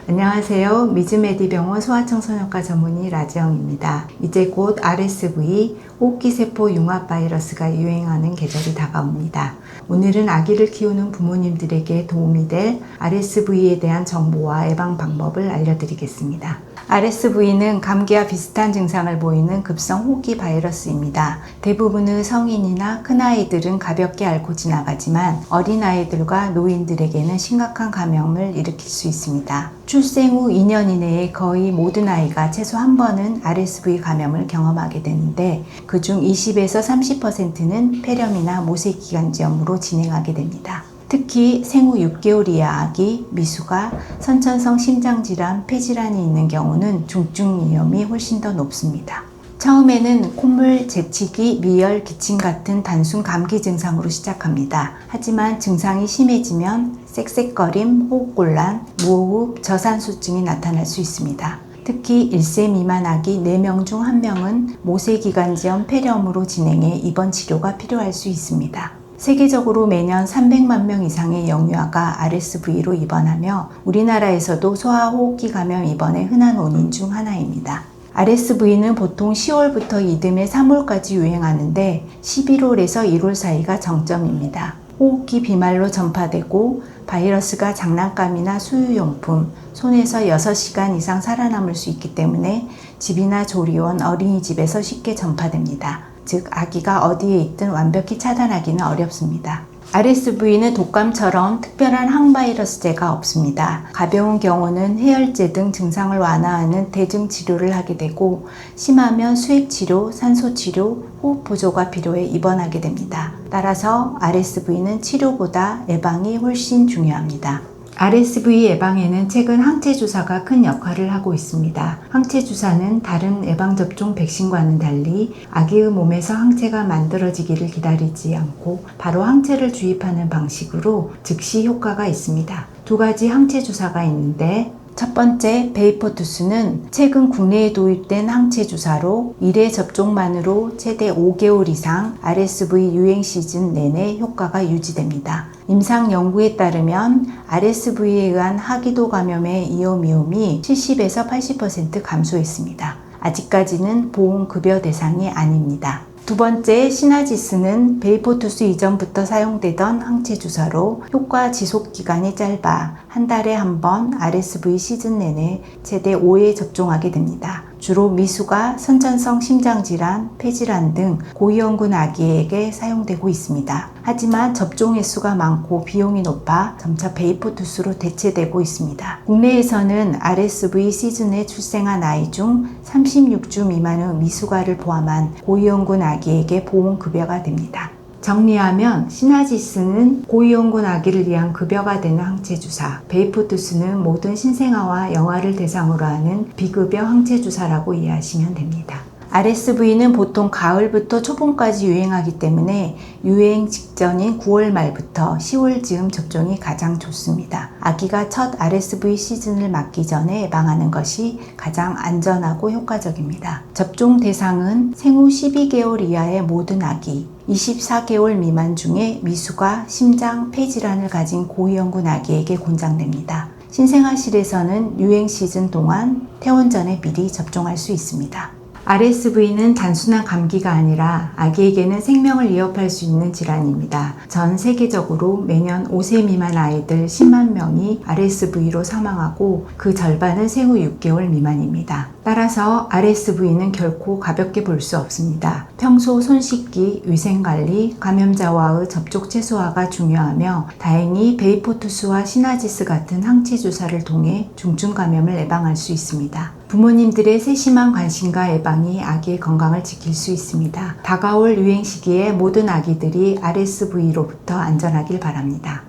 안녕하세요. 미즈메디병원 소아청소년과 전문의 라지영입니다. 이제 곧 RSV, 호흡기세포 융합 바이러스가 유행하는 계절이 다가옵니다. 오늘은 아기를 키우는 부모님들에게 도움이 될 RSV에 대한 정보와 예방 방법을 알려드리겠습니다. RSV는 감기와 비슷한 증상을 보이는 급성 호흡기 바이러스입니다. 대부분의 성인이나 큰아이들은 가볍게 앓고 지나가지만 어린아이들과 노인들에게는 심각한 감염을 일으킬 수 있습니다. 출생 후 2년 이내에 거의 모든 아이가 최소 한 번은 RSV 감염을 경험하게 되는데 그중 20에서 30%는 폐렴이나 모세기관지염으로 진행하게 됩니다. 특히 생후 6개월 이하 아기, 미숙아, 선천성 심장질환, 폐질환이 있는 경우는 중증 위험이 훨씬 더 높습니다. 처음에는 콧물, 재채기, 미열, 기침 같은 단순 감기 증상으로 시작합니다. 하지만 증상이 심해지면 쌕쌕거림, 호흡곤란, 무호흡, 저산소증이 나타날 수 있습니다. 특히 1세 미만 아기 4명 중 1명은 모세기관지염, 폐렴으로 진행해 입원 치료가 필요할 수 있습니다. 세계적으로 매년 300만 명 이상의 영유아가 RSV로 입원하며 우리나라에서도 소아호흡기 감염 입원의 흔한 원인 중 하나입니다. RSV는 보통 10월부터 이듬해 3월까지 유행하는데 11월에서 1월 사이가 정점입니다. 호흡기 비말로 전파되고 바이러스가 장난감이나 수유용품, 손에서 6시간 이상 살아남을 수 있기 때문에 집이나 조리원, 어린이집에서 쉽게 전파됩니다. 즉 아기가 어디에 있든 완벽히 차단하기는 어렵습니다. RSV는 독감처럼 특별한 항바이러스제가 없습니다. 가벼운 경우는 해열제 등 증상을 완화하는 대증 치료를 하게 되고 심하면 수액치료, 산소치료, 호흡보조가 필요해 입원하게 됩니다. 따라서 RSV는 치료보다 예방이 훨씬 중요합니다. RSV 예방에는 최근 항체주사가 큰 역할을 하고 있습니다. 항체주사는 다른 예방접종 백신과는 달리 아기의 몸에서 항체가 만들어지기를 기다리지 않고 바로 항체를 주입하는 방식으로 즉시 효과가 있습니다. 두 가지 항체주사가 있는데 첫 번째 베이포투스는 최근 국내에 도입된 항체주사로 1회 접종만으로 최대 5개월 이상 RSV 유행 시즌 내내 효과가 유지됩니다. 임상 연구에 따르면 RSV에 의한 하기도 감염의 이오미움이 70에서 80% 감소했습니다. 아직까지는 보험급여 대상이 아닙니다. 두 번째 시나지스는 베이포투스 이전부터 사용되던 항체주사로 효과 지속기간이 짧아 한 달에 한 번 RSV 시즌 내내 최대 5회 접종하게 됩니다. 주로 미숙아, 선천성 심장질환, 폐질환 등 고위험군 아기에게 사용되고 있습니다. 하지만 접종 횟수가 많고 비용이 높아 점차 베이포투스로 대체되고 있습니다. 국내에서는 RSV 시즌에 출생한 아이 중 36주 미만의 미숙아를 포함한 고위험군 아기에게 보험급여가 됩니다. 정리하면 시나지스는 고위험군 아기를 위한 급여가 되는 항체주사, 베이포투스는 모든 신생아와 영아를 대상으로 하는 비급여 항체주사라고 이해하시면 됩니다. RSV는 보통 가을부터 초봄까지 유행하기 때문에 유행 직전인 9월 말부터 10월 즈음 접종이 가장 좋습니다. 아기가 첫 RSV 시즌을 맞기 전에 예방하는 것이 가장 안전하고 효과적입니다. 접종 대상은 생후 12개월 이하의 모든 아기, 24개월 미만 중에 미숙아, 심장, 폐질환을 가진 고위험군 아기에게 권장됩니다. 신생아실에서는 유행 시즌 동안 퇴원 전에 미리 접종할 수 있습니다. RSV는 단순한 감기가 아니라 아기에게는 생명을 위협할 수 있는 질환입니다. 전 세계적으로 매년 5세 미만 아이들 10만 명이 RSV로 사망하고 그 절반은 생후 6개월 미만입니다. 따라서 RSV는 결코 가볍게 볼 수 없습니다. 평소 손 씻기, 위생관리, 감염자와의 접촉 최소화가 중요하며 다행히 베이포투스와 시나지스 같은 항체주사를 통해 중증 감염을 예방할 수 있습니다. 부모님들의 세심한 관심과 예방이 아기의 건강을 지킬 수 있습니다. 다가올 유행 시기에 모든 아기들이 RSV로부터 안전하길 바랍니다.